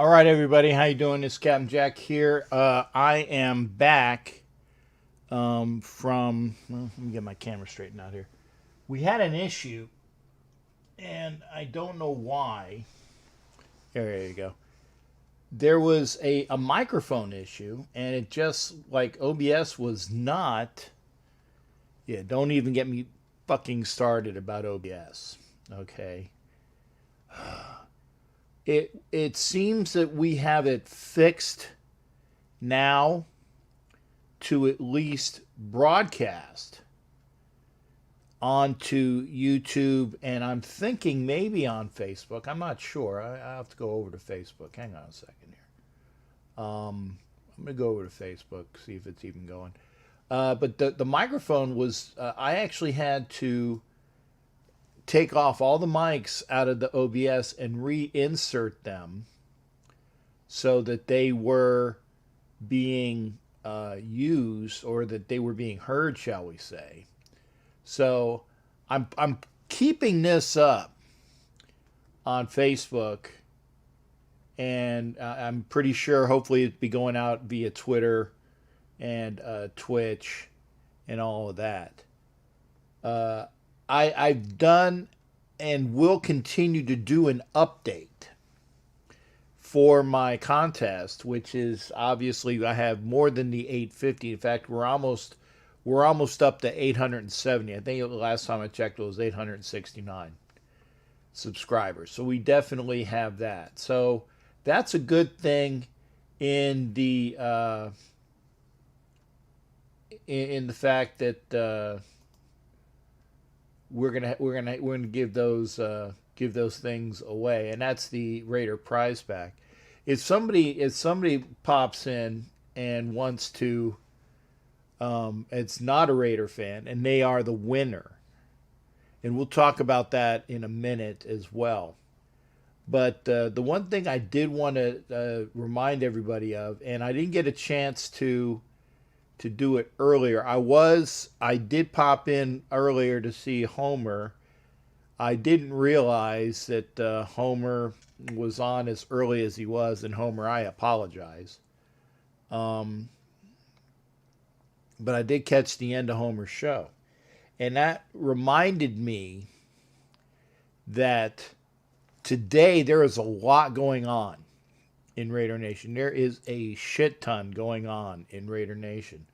All right, everybody, how you doing? It's Captain Jack here. I am back from. Well, let me get my camera straightened out here. We had an issue, and I don't know why. There you go. There was a microphone issue, and it just like OBS was not. Yeah, don't even get me fucking started about OBS. Okay. It seems that we have it fixed now to at least broadcast onto YouTube, and I'm thinking maybe on Facebook. I'm not sure. I have to go over to Facebook. Hang on a second here. I'm gonna go over to Facebook, see if it's even going. But the microphone was. I actually had to take off all the mics out of the OBS and reinsert them so that they were being used, or that they were being heard, shall we say. So I'm keeping this up on Facebook, and I'm pretty sure hopefully it'll be going out via Twitter and Twitch and all of that. I've done and will continue to do an update for my contest, which is obviously I have more than the 850. In fact, we're almost up to 870. I think the last time I checked it was 869 subscribers. So we definitely have that. So that's a good thing in the in the fact that we're gonna give those things away, and that's the Raider prize pack. If somebody pops in and wants to, it's not a Raider fan, and they are the winner, and we'll talk about that in a minute as well. But the one thing I did want to remind everybody of, and I didn't get a chance to do it earlier. I did pop in earlier to see Homer. I didn't realize that Homer was on as early as he was, and Homer, I apologize. Um, but I did catch the end of Homer's show, and that reminded me that today there is a lot going on in Raider Nation. There is a shit ton going on in Raider Nation.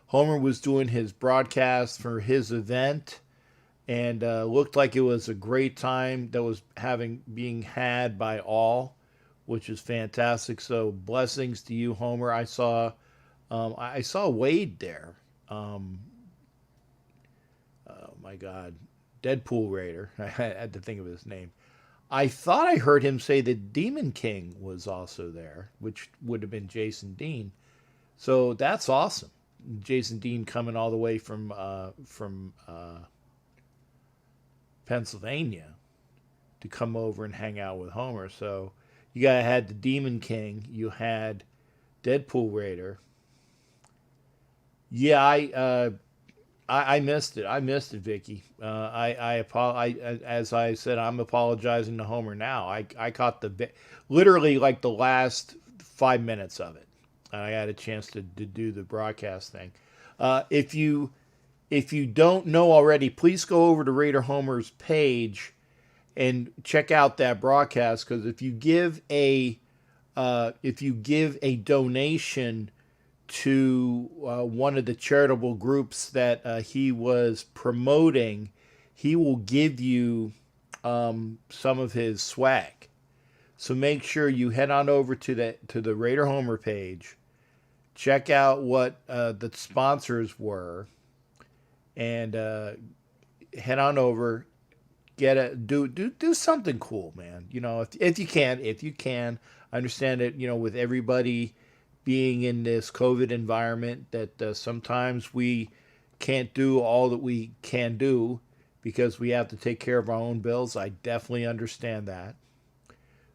Homer was doing his broadcast for his event, and looked like it was a great time that was being had by all, which is fantastic. So blessings to you, Homer. I saw Wade there. Um, oh my God, Deadpool Raider. I had to think of his name. I thought I heard him say that Demon King was also there, which would have been Jason Dean. So that's awesome. Jason Dean coming all the way from Pennsylvania to come over and hang out with Homer. So you had the Demon King, you had Deadpool Raider. Yeah, I missed it. I missed it, Vicky. As I said, I'm apologizing to Homer now. I caught literally like the last 5 minutes of it. I had a chance to do the broadcast thing. If you don't know already, please go over to Raider Homer's page and check out that broadcast. Because if you give a donation to one of the charitable groups that he was promoting, he will give you some of his swag. So make sure you head on over to the Raider Homer page, check out what the sponsors were, and head on over, do something cool, man. If you can, I understand that with everybody being in this COVID environment, that sometimes we can't do all that we can do because we have to take care of our own bills. I definitely understand that.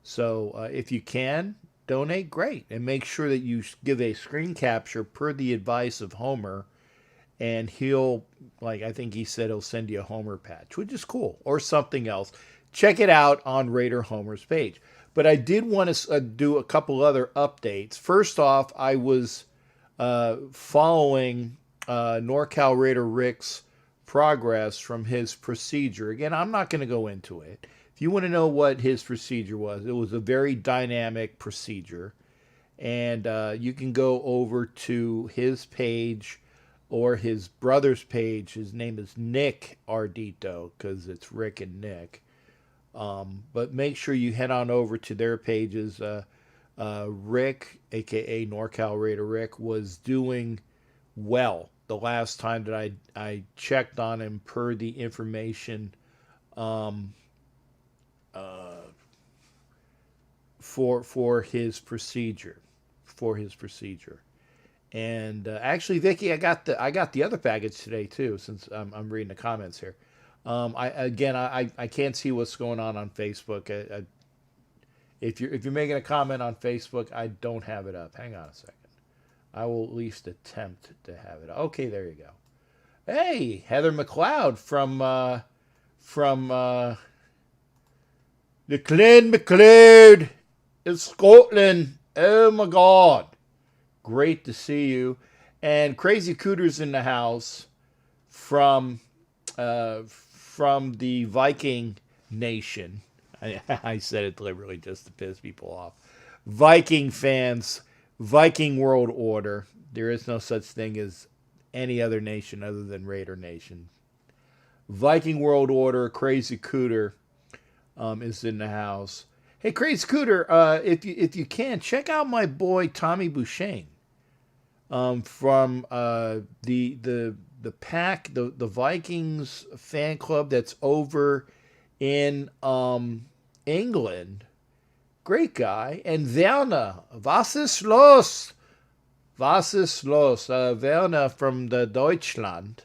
So if you can donate, great, and make sure that you give a screen capture per the advice of Homer, and I think he said he'll send you a Homer patch, which is cool, or something else. check it out on Raider Homer's page. But I did want to do a couple other updates. First off, I was following NorCal Raider Rick's progress from his procedure. Again, I'm not going to go into it. If you want to know what his procedure was, it was a very dynamic procedure. And you can go over to his page or his brother's page. His name is Nick Ardito because it's Rick and Nick. But make sure you head on over to their pages. Rick, aka NorCal Raider Rick, was doing well the last time that I checked on him per the information for his procedure. And actually, Vicky, I got the other package today too. Since I'm reading the comments here, I can't see what's going on Facebook. If you're making a comment on Facebook, I don't have it up. Hang on a second. I will at least attempt to have it. Okay, there you go. Hey, Heather McLeod from the Clan McLeod in Scotland. Oh my God. Great to see you. And Crazy Cooter's in the house from the Viking Nation. I said it deliberately just to piss people off. Viking fans, Viking World Order. There is no such thing as any other nation other than Raider Nation. Viking World Order, Crazy Cooter is in the house. Hey, Crazy Cooter, if you can, check out my boy Tommy Bouchane from the pack, the Vikings fan club that's over in England. Great guy. And Werner, was ist los? Werner from the Deutschland,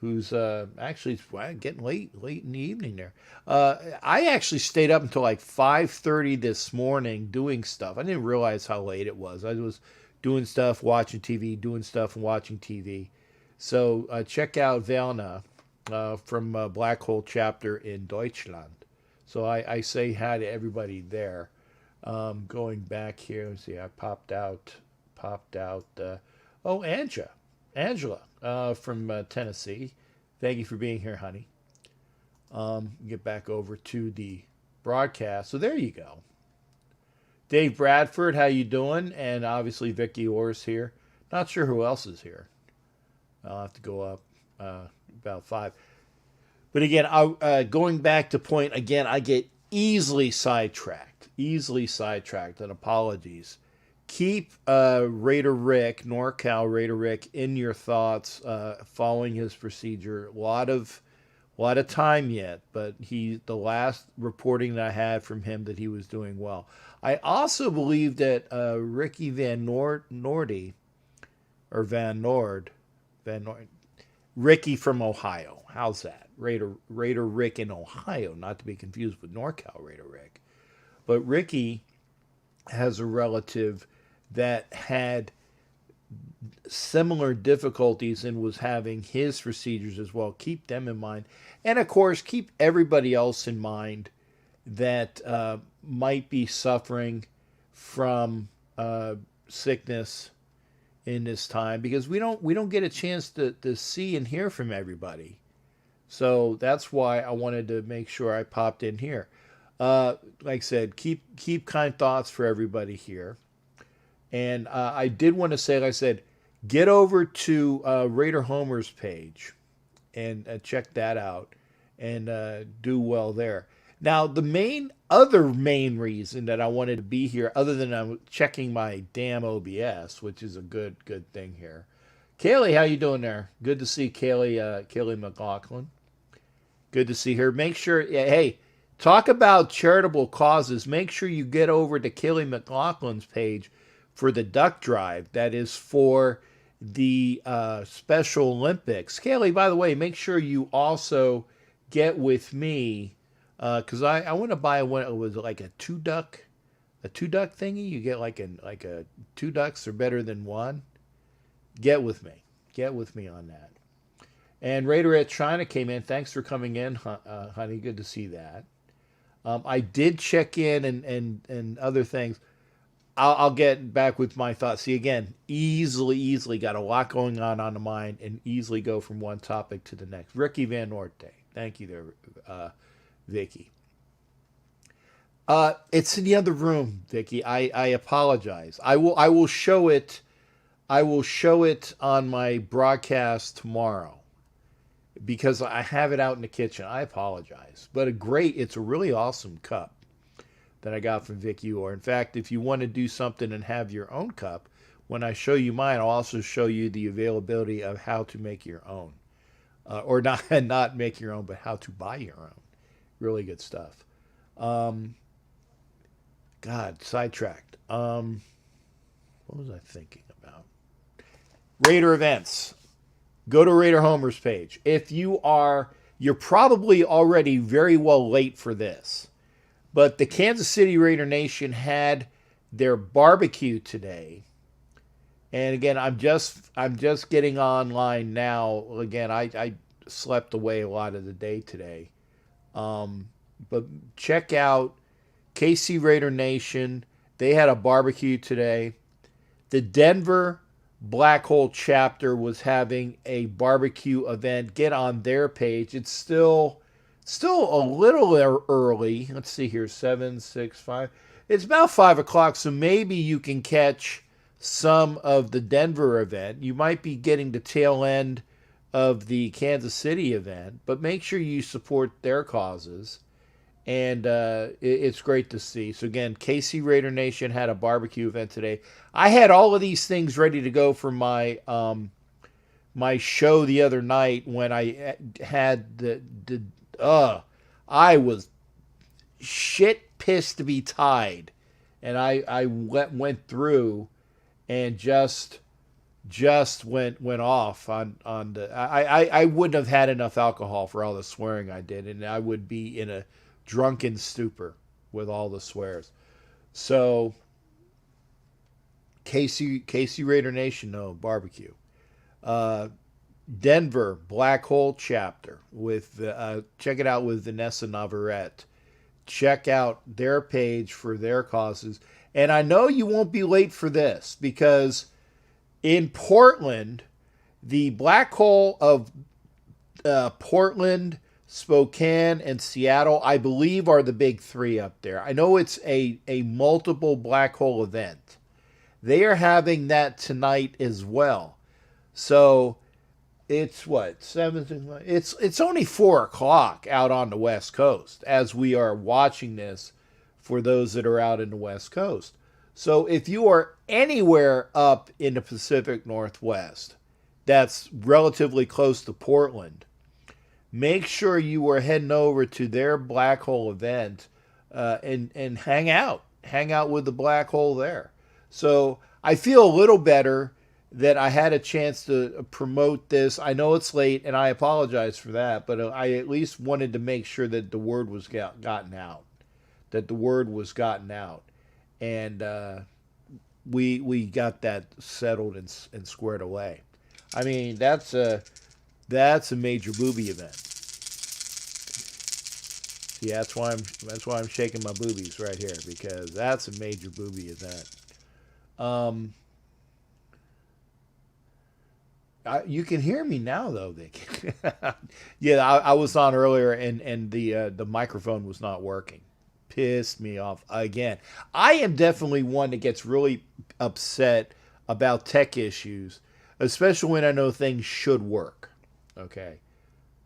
who's actually it's getting late in the evening there. I actually stayed up until like 5:30 this morning doing stuff. I didn't realize how late it was. I was doing stuff, watching TV, doing stuff and watching TV. So check out Werner from Black Hole Chapter in Deutschland. So I say hi to everybody there. Going back here, let's see, I popped out. Angela from Tennessee. Thank you for being here, honey. Get back over to the broadcast. So there you go. Dave Bradford, how you doing? And obviously Vicky Orr's here. Not sure who else is here. I'll have to go up about 5. But again, going back to point, again, I get easily sidetracked, and apologies. Keep Raider Rick, NorCal Raider Rick, in your thoughts following his procedure. A lot of time yet, but the last reporting that I had from him that he was doing well. I also believe that Ricky Van Nord, Ricky from Ohio. How's that? Raider Rick in Ohio, not to be confused with NorCal Raider Rick. But Ricky has a relative that had similar difficulties and was having his procedures as well. Keep them in mind. And of course, keep everybody else in mind that might be suffering from sickness in this time, because we don't get a chance to see and hear from everybody. So that's why I wanted to make sure I popped in here. Like I said, keep kind thoughts for everybody here. And I did want to say, like I said, get over to Raider Homer's page and check that out and do well there. Now, the other main reason that I wanted to be here, other than I'm checking my damn OBS, which is a good thing here. Kaylee, how you doing there? Good to see Kaylee McLaughlin. Good to see her. Make sure, hey, talk about charitable causes. Make sure you get over to Kaylee McLaughlin's page for the duck drive. That is for the Special Olympics. Kaylee, by the way, make sure you also get with me because I want to buy one. It was like a two duck thingy. You get like a 2 ducks are better than one. Get with me on that. And Raider at China came in. Thanks for coming in, honey. Good to see that. I did check in and other things. I'll get back with my thoughts. See, again, easily got a lot going on the mind and easily go from one topic to the next. Ricky Van Norte. Thank you there, Vicky. It's in the other room, Vicky. I apologize. I will show it. I will show it on my broadcast tomorrow because I have it out in the kitchen. I apologize. But it's a really awesome cup that I got from Vicky. Or in fact, if you want to do something and have your own cup, when I show you mine, I'll also show you the availability of how to make your own, or not not make your own, but how to buy your own. Really good stuff. Um, God, sidetracked. What was I thinking about? Raider events. Go to Raider Homer's page. If you're probably already very well late for this, but the Kansas City Raider Nation had their barbecue today. And again, I'm just getting online now. Again, I slept away a lot of the day today. Um, but check out KC Raider Nation. They had a barbecue today. The Denver Black Hole chapter was having a barbecue event. Get on their page. It's still a little early. Let's see here, 7, 6, 5. It's about 5 o'clock, so maybe you can catch some of the Denver event. You might be getting the tail end of the Kansas City event, but make sure you support their causes. And it's great to see. So again, KC Raider Nation had a barbecue event today. I had all of these things ready to go for my show the other night when I had the I was shit pissed to be tied, and I went through and just went off on the I wouldn't have had enough alcohol for all the swearing I did, and I would be in a drunken stupor with all the swears. So KC Raider Nation, no barbecue. Uh, Denver Black Hole chapter with check it out with Vanessa Navarrete. Check out their page for their causes. And I know you won't be late for this because in Portland, the Black Hole of Portland, Spokane, and Seattle, I believe, are the big three up there. I know it's a multiple black hole event. They are having that tonight as well. So it's what, 7, 6, it's only 4 o'clock out on the West Coast as we are watching this for those that are out in the West Coast. So if you are anywhere up in the Pacific Northwest that's relatively close to Portland, make sure you are heading over to their black hole event and hang out with the black hole there. So I feel a little better that I had a chance to promote this. I know it's late, and I apologize for that, but I at least wanted to make sure that the word was gotten out, that the word was gotten out, and we got that settled and squared away. I mean, that's a major booby event. See, that's why I'm shaking my boobies right here because that's a major booby event. Um, you can hear me now, though, Vic. Yeah, I was on earlier, and the microphone was not working. Pissed me off again. I am definitely one that gets really upset about tech issues, especially when I know things should work. Okay,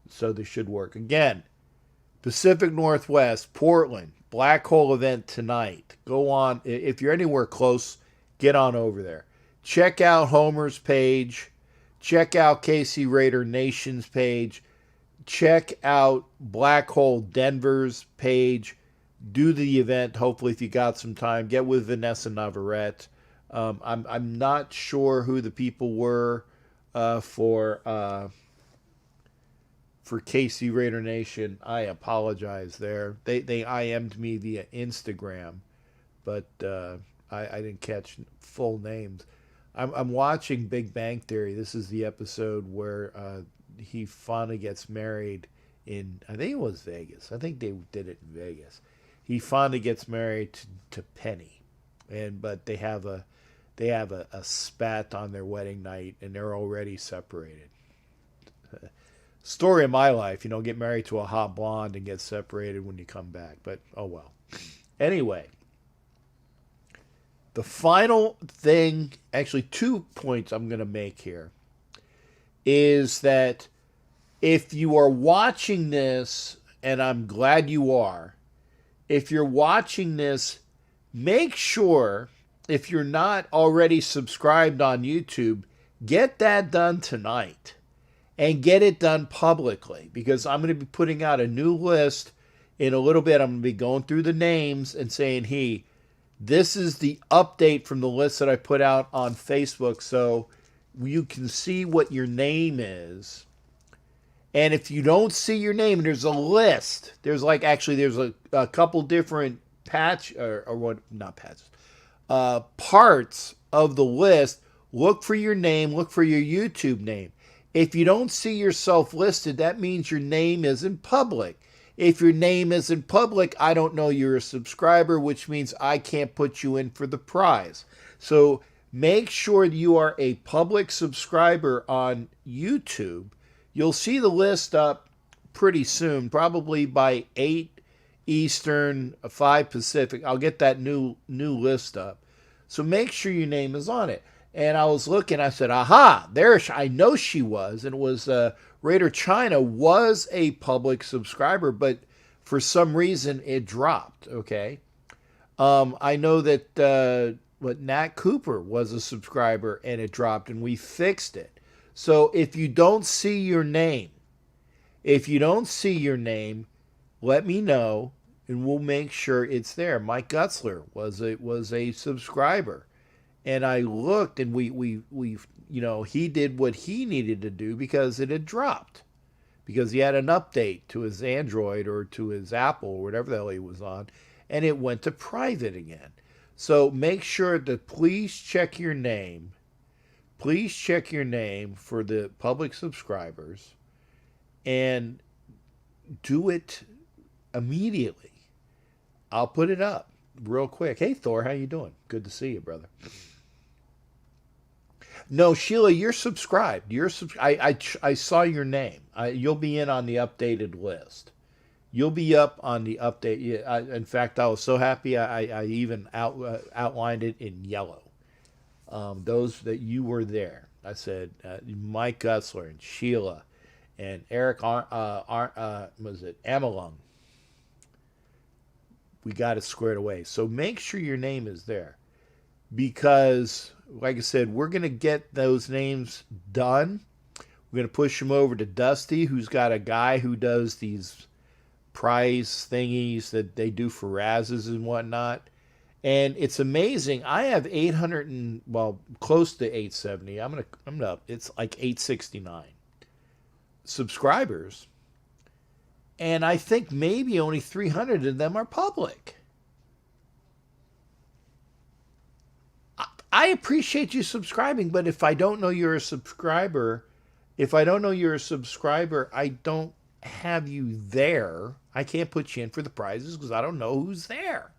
so they should work again. Pacific Northwest, Portland, Black Hole event tonight. Go on if you're anywhere close. Get on over there. Check out Homer's page. Check out KC Raider Nation's page. Check out Black Hole Denver's page. Do the event. Hopefully, if you got some time, get with Vanessa Navarrete. I'm not sure who the people were for KC Raider Nation. I apologize there. They IM'd me via Instagram, but I didn't catch full names. I'm watching Big Bang Theory. This is the episode where he finally gets married in, I think it was Vegas. I think they did it in Vegas. he finally gets married to Penny, but they have a spat on their wedding night, and they're already separated. Story of my life, get married to a hot blonde and get separated when you come back. But oh well. Anyway, the final thing, actually 2 points I'm going to make here, is that if you are watching this, and I'm glad you are, if you're watching this, make sure, if you're not already subscribed on YouTube, get that done tonight and get it done publicly, because I'm going to be putting out a new list in a little bit. I'm going to be going through the names and saying, hey, this is the update from the list that I put out on Facebook, so you can see what your name is. And if you don't see your name, there's a list. There's a couple different parts of the list. Look for your name. Look for your YouTube name. If you don't see yourself listed, that means your name isn't public. If your name isn't public, I don't know you're a subscriber, which means I can't put you in for the prize. So make sure you are a public subscriber on YouTube. You'll see the list up pretty soon, probably by 8 Eastern, 5 Pacific. I'll get that new list up. So make sure your name is on it. And I was looking, I said, aha, I know she was. And it was Raider China was a public subscriber, but for some reason it dropped, okay? I know that Nat Cooper was a subscriber and it dropped, and we fixed it. So if you don't see your name, let me know, and we'll make sure it's there. Mike Gutzler was a subscriber. And I looked, and we he did what he needed to do because it had dropped, because he had an update to his Android or to his Apple or whatever the hell he was on, and it went to private again. So make sure that please check your name. Please check your name for the public subscribers, and do it immediately. I'll put it up real quick. Hey Thor, how you doing? Good to see you, brother. No, Sheila, you're subscribed. I saw your name. You'll be in on the updated list. You'll be up on the update. In fact, I was so happy I even outlined it in yellow. Those that you were there. I said Mike Gutzler and Sheila and Eric Amelung. We got it squared away. So make sure your name is there, because like I said, we're going to get those names done. We're going to push them over to Dusty, who's got a guy who does these prize thingies that they do for Razzes and whatnot. And it's amazing. I have 800 and, close to 870. I'm up. It's like 869 subscribers. And I think maybe only 300 of them are public. I appreciate you subscribing, but if I don't know you're a subscriber, I don't have you there. I can't put you in for the prizes because I don't know who's there.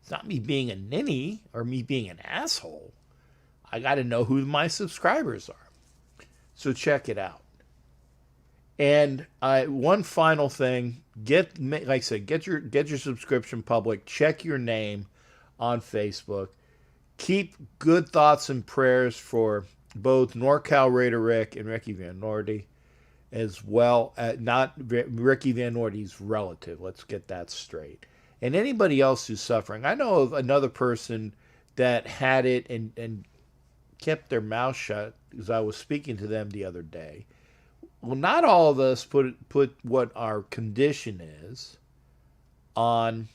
It's not me being a ninny or me being an asshole. I got to know who my subscribers are. So check it out. And one final thing, like I said, get your subscription public. Check your name on Facebook. Keep good thoughts and prayers for both NorCal Raider Rick and Ricky Van Noordy, as well. Not Ricky Van Noordy's relative. Let's get that straight. And anybody else who's suffering. I know of another person that had it and kept their mouth shut, because I was speaking to them the other day. Well, not all of us put what our condition is on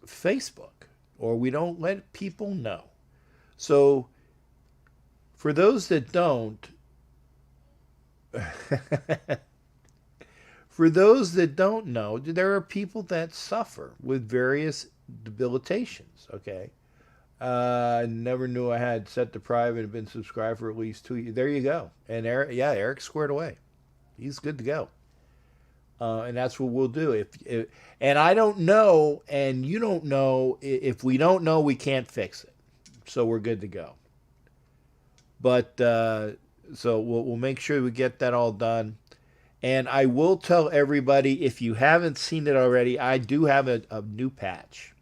Facebook, or we don't let people know. So, for those that don't, know, there are people that suffer with various debilitations, okay? I never knew I had set to private and been subscribed for at least 2 years. There you go. And Eric squared away. He's good to go. And that's what we'll do. If and I don't know, and you don't know. If we don't know, we can't fix it. So we're good to go. But so we'll make sure we get that all done. And I will tell everybody, if you haven't seen it already, I do have a new patch,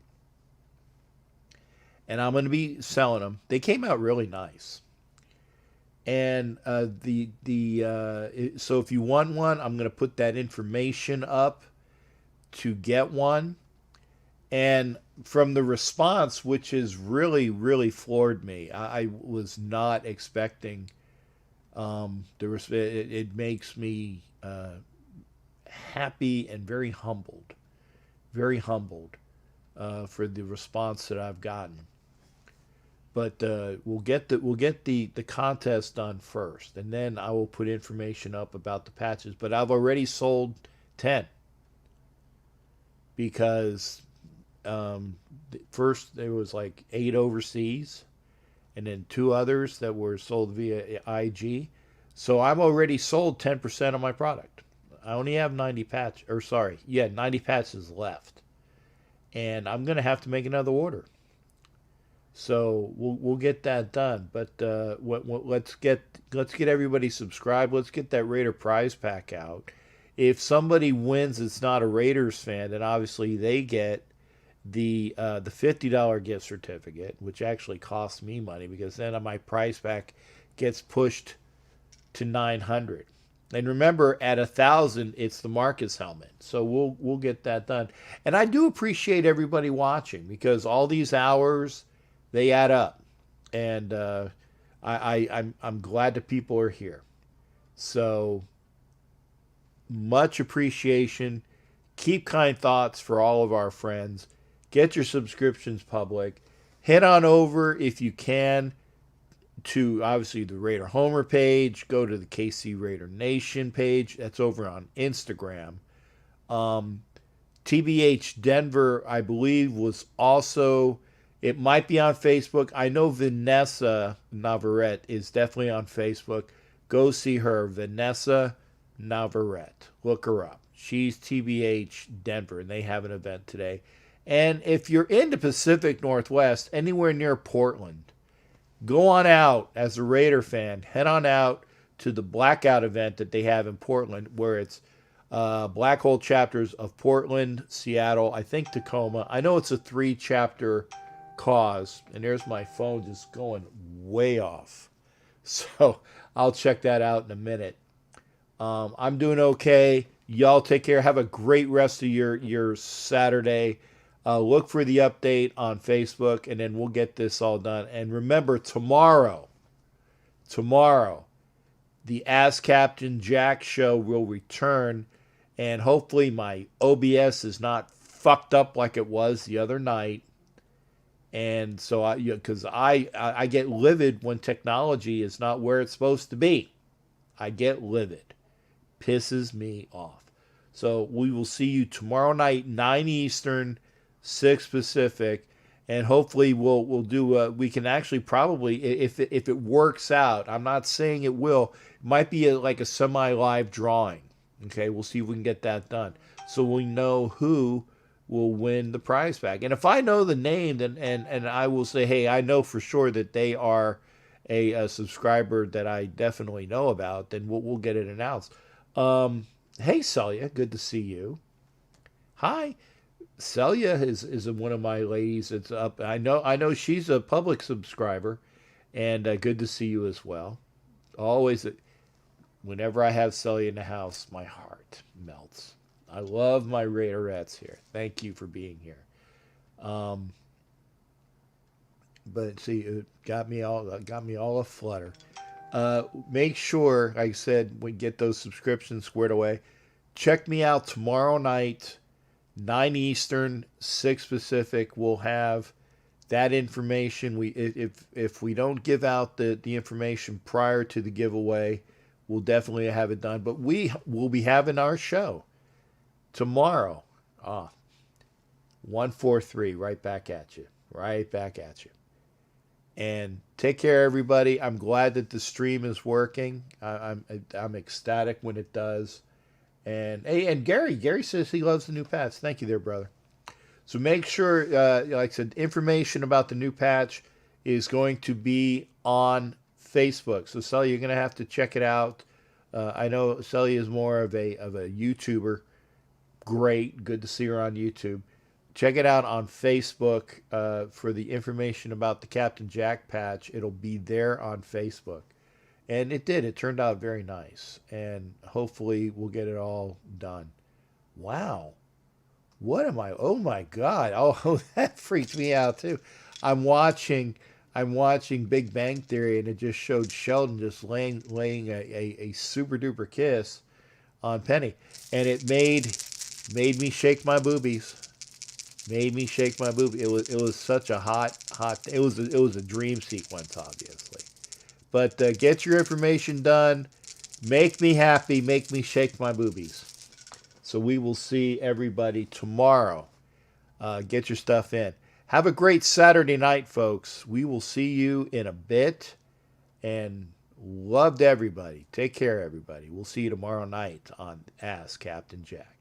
and I'm going to be selling them. They came out really nice. And so if you want one, I'm going to put that information up to get one. And from the response, which has really floored me, I was not expecting it makes me happy and very humbled for the response that I've gotten. But we'll get the contest done first, and then I will put information up about the patches. But I've already sold 10 because first there was like 8 overseas, and then 2 others that were sold via IG. So I've already sold 10% of my product. I only have 90 patches left, and I'm gonna have to make another order. So we'll get that done. But let's get everybody subscribed. Let's get that Raider prize pack out. If somebody wins that's not a Raiders fan, then obviously they get the $50 gift certificate, which actually costs me money because then my prize pack gets pushed to 900. And remember, at 1,000, it's the Marcus helmet. So we'll get that done. And I do appreciate everybody watching because all these hours they add up, and I'm glad that people are here. So much appreciation. Keep kind thoughts for all of our friends. Get your subscriptions public. Head on over if you can to obviously the Raider Homer page. Go to the KC Raider Nation page. That's over on Instagram. TBH Denver, I believe, was also. It might be on Facebook. I know Vanessa Navarrete is definitely on Facebook. Go see her, Vanessa Navarrete. Look her up. She's TBH Denver, and they have an event today. And if you're in the Pacific Northwest, anywhere near Portland, go on out as a Raider fan. Head on out to the Blackout event that they have in Portland, where it's Black Hole chapters of Portland, Seattle, I think Tacoma. I know it's a 3-chapter cause, and there's my phone just going way off. So I'll check that out in a minute. I'm doing okay. Y'all take care. Have a great rest of your Saturday. Look for the update on Facebook, and then we'll get this all done. And remember, tomorrow, the Ask Captain Jack show will return, and hopefully my OBS is not fucked up like it was the other night. And so, because I get livid when technology is not where it's supposed to be. I get livid. Pisses me off. So we will see you tomorrow night, 9 Eastern, 6 Pacific, and hopefully we'll do. We can actually probably, if it works out. I'm not saying it will. It might be like a semi-live drawing. Okay, we'll see if we can get that done, so we know who will win the prize pack. And if I know the name, then and I will say, hey, I know for sure that they are a subscriber that I definitely know about, then we'll get it announced. Hey, Celia, good to see you. Hi. Celia is one of my ladies that's up. I know she's a public subscriber, and good to see you as well. Always, whenever I have Celia in the house, my heart melts. I love my Raiderettes here. Thank you for being here. But see, it got me all aflutter. Make sure, like I said, we get those subscriptions squared away. Check me out tomorrow night, 9 Eastern, 6 Pacific. We'll have that information. If we don't give out the information prior to the giveaway, we'll definitely have it done. But we will be having our show tomorrow. 143, right back at you. Right back at you. And take care, everybody. I'm glad that the stream is working. I'm ecstatic when it does. And hey, and Gary says he loves the new patch. Thank you there, brother. So make sure, like I said, information about the new patch is going to be on Facebook. So Sully, you're going to have to check it out. I know Sully is more of a YouTuber. Great, good to see her on YouTube. Check it out on Facebook for the information about the Captain Jack patch. It'll be there on Facebook. And it did. It turned out very nice. And hopefully we'll get it all done. Wow. What am I? Oh my God. Oh, that freaked me out too. I'm watching I'm watching Big Bang Theory and it just showed Sheldon just laying a super duper kiss on Penny. And it made me shake my boobies. Made me shake my boobies. It was such a hot it was a dream sequence, obviously. But get your information done. Make me happy. Make me shake my boobies. So we will see everybody tomorrow. Get your stuff in. Have a great Saturday night, folks. We will see you in a bit. And loved everybody. Take care, everybody. We'll see you tomorrow night on Ask Captain Jack.